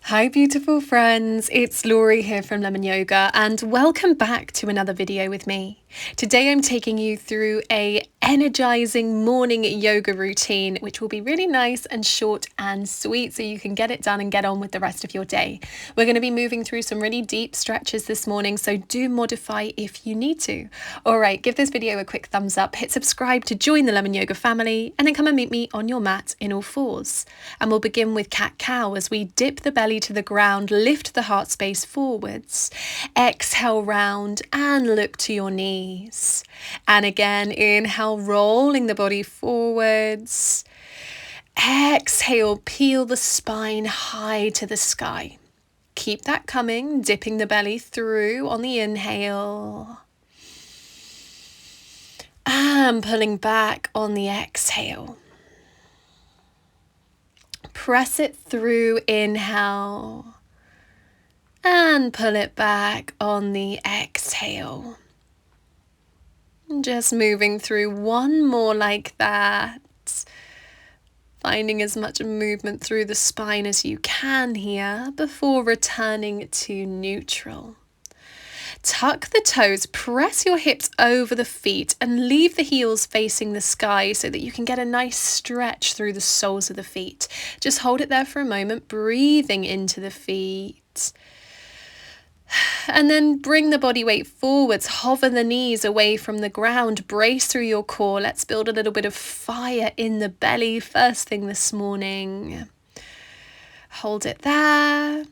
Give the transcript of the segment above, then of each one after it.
Hi beautiful friends, it's Laurie here from Lemon Yoga and welcome back to another video with me. Today I'm taking you through a energizing morning yoga routine which will be really nice and short and sweet so you can get it done and get on with the rest of your day. We're going to be moving through some really deep stretches this morning, so do modify if you need to. Alright, give this video a quick thumbs up, hit subscribe to join the Lemon Yoga family, and then come and meet me on your mat in all fours. And we'll begin with cat-cow as we dip the belly to the ground, lift the heart space forwards, exhale round and look to your knees. And again, inhale, rolling the body forwards. Exhale, peel the spine high to the sky. Keep that coming, dipping the belly through on the inhale. And pulling back on the exhale. Press it through, inhale. And pull it back on the exhale. Just moving through one more like that. Finding as much movement through the spine as you can here before returning to neutral. Tuck the toes, press your hips over the feet and leave the heels facing the sky so that you can get a nice stretch through the soles of the feet. Just hold it there for a moment, breathing into the feet. And then bring the body weight forwards, hover the knees away from the ground, brace through your core. Let's build a little bit of fire in the belly first thing this morning. Hold it there.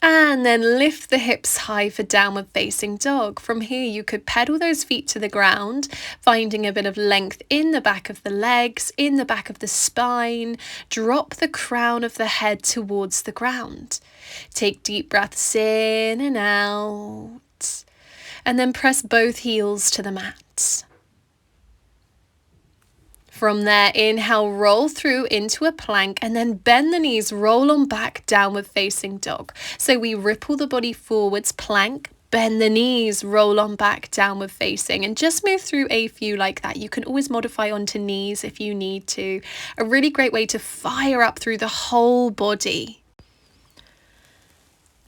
And then lift the hips high for downward facing dog. From here you could pedal those feet to the ground, finding a bit of length in the back of the legs, in the back of the spine. Drop the crown of the head towards the ground. Take deep breaths in and out. And then press both heels to the mat. From there, inhale, roll through into a plank and then bend the knees, roll on back, downward facing dog. So we ripple the body forwards, plank, bend the knees, roll on back, downward facing, and just move through a few like that. You can always modify onto knees if you need to. A really great way to fire up through the whole body.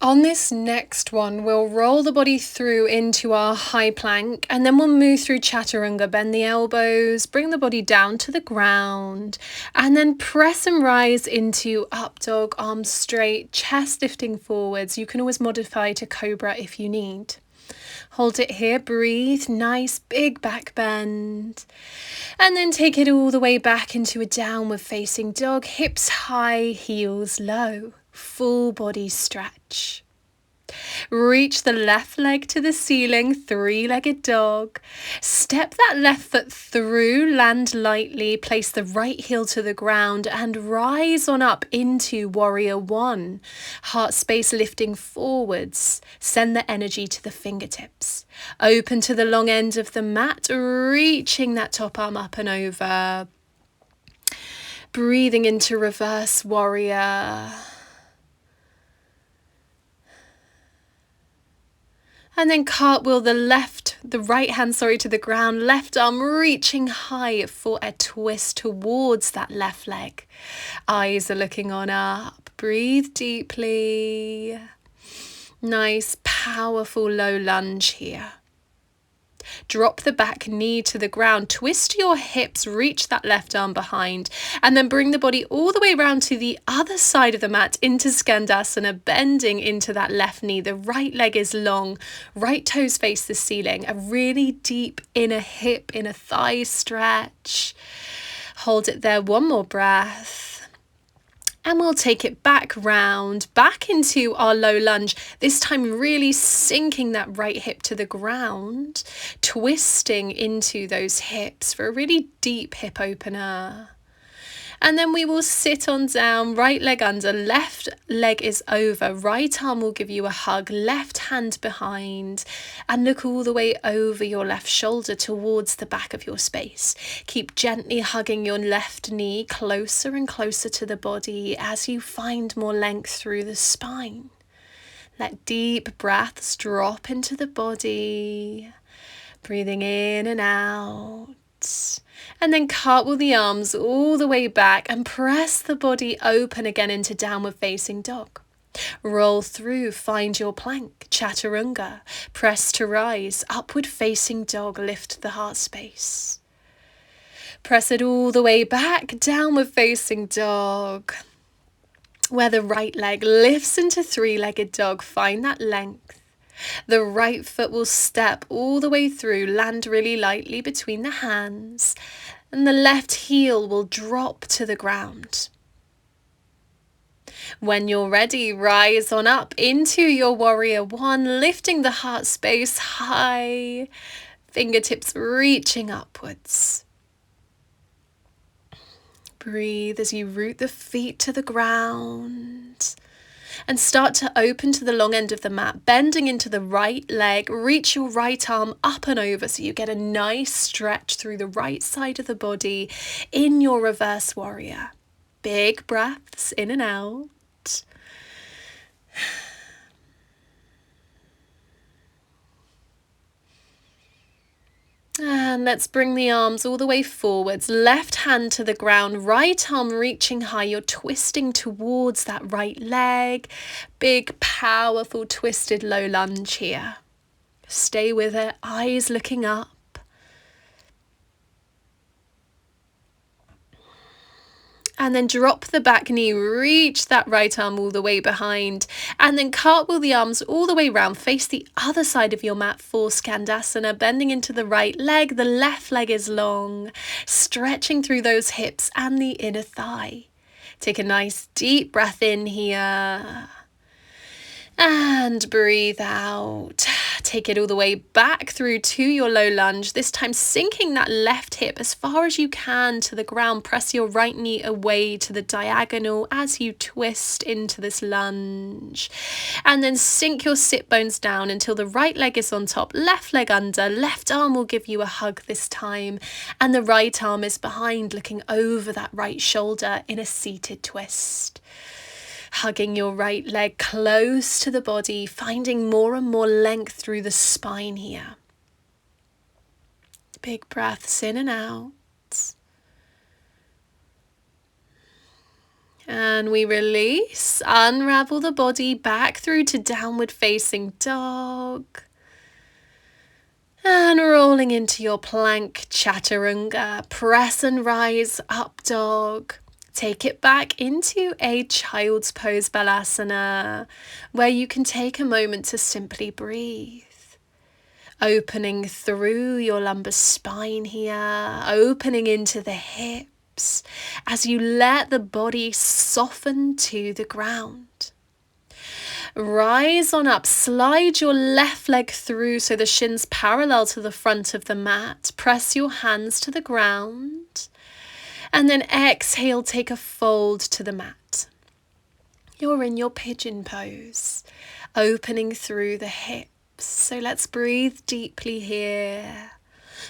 On this next one, we'll roll the body through into our high plank and then we'll move through chaturanga, bend the elbows, bring the body down to the ground and then press and rise into up dog, arms straight, chest lifting forwards. You can always modify to cobra if you need. Hold it here, breathe, nice big back bend. And then take it all the way back into a downward facing dog, hips high, heels low. Full body stretch. Reach the left leg to the ceiling, three-legged dog. Step that left foot through, land lightly, place the right heel to the ground and rise on up into warrior one. Heart space lifting forwards. Send the energy to the fingertips. Open to the long end of the mat, reaching that top arm up and over. Breathing into reverse warrior. And then cartwheel the right hand to the ground, left arm reaching high for a twist towards that left leg. Eyes are looking on up. Breathe deeply. Nice, powerful low lunge here. Drop the back knee to the ground, twist your hips, reach that left arm behind, and then bring the body all the way around to the other side of the mat into Skandasana, bending into that left knee. The right leg is long, right toes face the ceiling, a really deep inner hip, inner thigh stretch. Hold it there, one more breath. And we'll take it back round, back into our low lunge, this time really sinking that right hip to the ground, twisting into those hips for a really deep hip opener. And then we will sit on down, right leg under, left leg is over, right arm will give you a hug, left hand behind, and look all the way over your left shoulder towards the back of your space. Keep gently hugging your left knee closer and closer to the body as you find more length through the spine. Let deep breaths drop into the body, breathing in and out. And then cartwheel the arms all the way back and press the body open again into downward facing dog. Roll through, find your plank, chaturanga. Press to rise, upward facing dog, lift the heart space. Press it all the way back, downward facing dog. Where the right leg lifts into three-legged dog, find that length. The right foot will step all the way through, land really lightly between the hands, and the left heel will drop to the ground. When you're ready, rise on up into your warrior one, lifting the heart space high, fingertips reaching upwards. Breathe as you root the feet to the ground and start to open to the long end of the mat, bending into the right leg. Reach your right arm up and over so you get a nice stretch through the right side of the body in your reverse warrior. Big breaths in and out. And let's bring the arms all the way forwards, left hand to the ground, right arm reaching high. You're twisting towards that right leg. Big, powerful, twisted low lunge here. Stay with it, eyes looking up. And then drop the back knee, reach that right arm all the way behind, and then cartwheel the arms all the way round, face the other side of your mat for Skandasana, bending into the right leg, the left leg is long, stretching through those hips and the inner thigh. Take a nice deep breath in here. And breathe out. Take it all the way back through to your low lunge, this time sinking that left hip as far as you can to the ground. Press your right knee away to the diagonal as you twist into this lunge. And then sink your sit bones down until the right leg is on top, left leg under, left arm will give you a hug this time. And the right arm is behind, looking over that right shoulder in a seated twist. Hugging your right leg close to the body, finding more and more length through the spine here. Big breaths in and out. And we release, unravel the body back through to downward facing dog. And rolling into your plank, chaturanga. Press and rise, up dog. Take it back into a child's pose balasana, where you can take a moment to simply breathe. Opening through your lumbar spine here, opening into the hips as you let the body soften to the ground. Rise on up, slide your left leg through so the shins parallel to the front of the mat. Press your hands to the ground. And then exhale, take a fold to the mat. You're in your pigeon pose, opening through the hips. So let's breathe deeply here.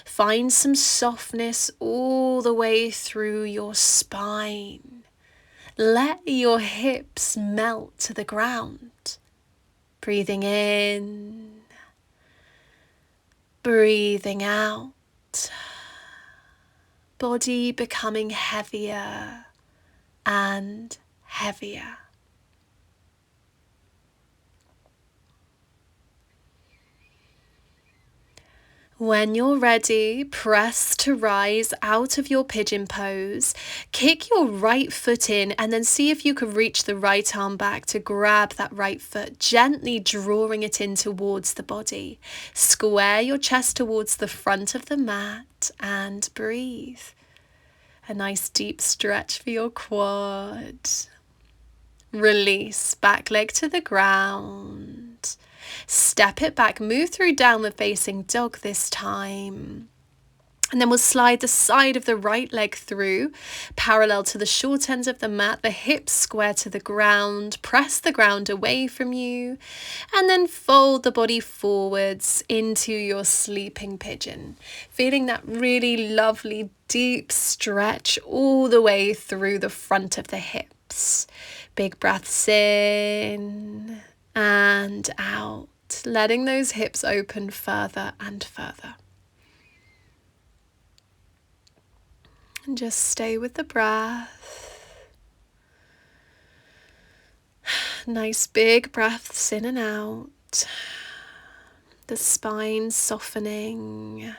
Find some softness all the way through your spine. Let your hips melt to the ground. Breathing in, breathing out. Body becoming heavier and heavier. When you're ready, press to rise out of your pigeon pose. Kick your right foot in and then see if you can reach the right arm back to grab that right foot, gently drawing it in towards the body. Square your chest towards the front of the mat and breathe. A nice deep stretch for your quad. Release, back leg to the ground. Step it back, move through downward facing dog this time. And then we'll slide the side of the right leg through, parallel to the short ends of the mat, the hips square to the ground, press the ground away from you, and then fold the body forwards into your sleeping pigeon. Feeling that really lovely deep stretch all the way through the front of the hips. Big breaths in and out, letting those hips open further and further. And just stay with the breath. Nice big breaths in and out. The spine softening.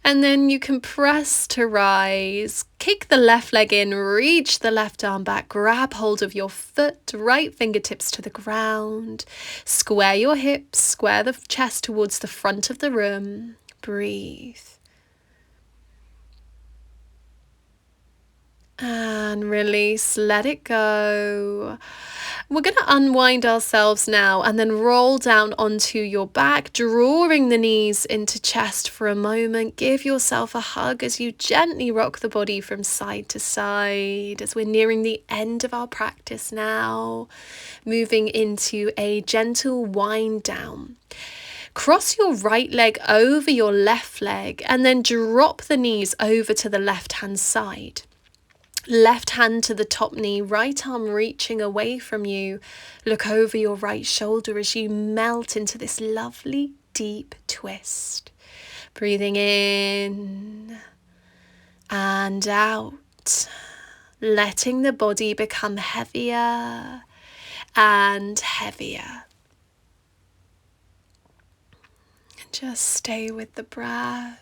And then you can press to rise. Kick the left leg in, reach the left arm back, grab hold of your foot, right fingertips to the ground. Square your hips, square the chest towards the front of the room. Breathe. And release, let it go. We're going to unwind ourselves now and then roll down onto your back, drawing the knees into chest for a moment. Give yourself a hug as you gently rock the body from side to side as we're nearing the end of our practice now, moving into a gentle wind down. Cross your right leg over your left leg and then drop the knees over to the left-hand side. Left hand to the top knee, right arm reaching away from you. Look over your right shoulder as you melt into this lovely deep twist. Breathing in and out, letting the body become heavier and heavier. And just stay with the breath.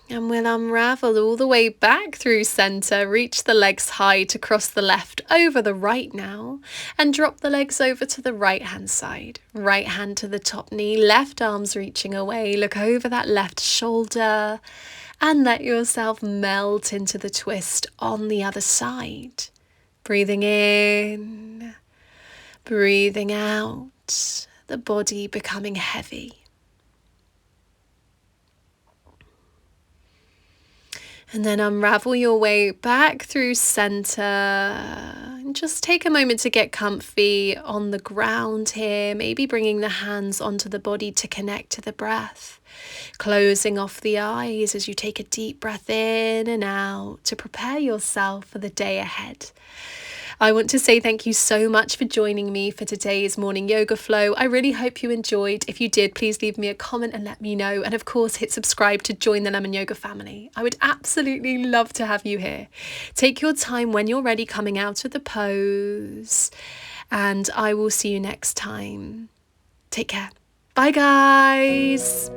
And we'll unravel all the way back through center, reach the legs high to cross the left over the right now, and drop the legs over to the right hand side. Right hand to the top knee, left arms reaching away, look over that left shoulder, and let yourself melt into the twist on the other side. Breathing in, breathing out, the body becoming heavy. And then unravel your way back through center. And just take a moment to get comfy on the ground here. Maybe bringing the hands onto the body to connect to the breath. Closing off the eyes as you take a deep breath in and out to prepare yourself for the day ahead. I want to say thank you so much for joining me for today's morning yoga flow. I really hope you enjoyed. If you did, please leave me a comment and let me know. And of course, hit subscribe to join the Lemon Yoga family. I would absolutely love to have you here. Take your time when you're ready coming out of the pose. And I will see you next time. Take care. Bye, guys.